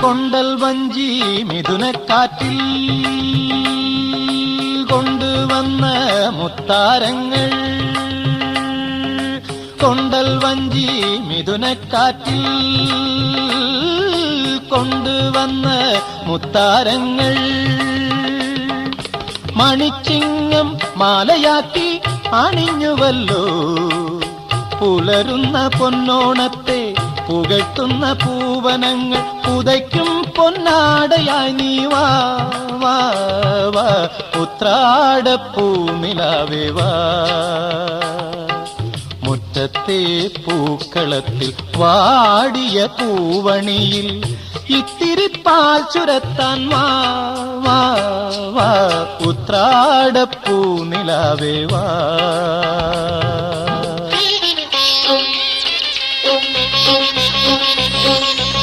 കൊണ്ടൽ വഞ്ചി മിഥുനക്കാറ്റിൽ കൊണ്ടുവന്ന മുത്താരങ്ങൾ, കൊണ്ടൽ വഞ്ചി മിഥുനക്കാറ്റിൽ കൊണ്ടുവന്ന മുത്താരങ്ങൾ, മണിച്ചിങ്ങം മാലയാക്കി അണിഞ്ഞുവല്ലോ പുലരുന്ന പൊന്നോണത്തെ പുകഴ്ത്തുന്ന പൂവനങ്ങൾ, പുതയ്ക്കും പൊന്നാടയായി നീ വാ വാ വാ ഉത്രാടപ്പൂനിലാവേ വാ. മുറ്റത്തെ പൂക്കളത്തിൽ വാടിയ പൂവണിയിൽ ഇത്തിരി പാൽ ചുരത്താൻ വാ വാ വാ ഉത്രാടപ്പൂനിലാവേ വാ. Thank you.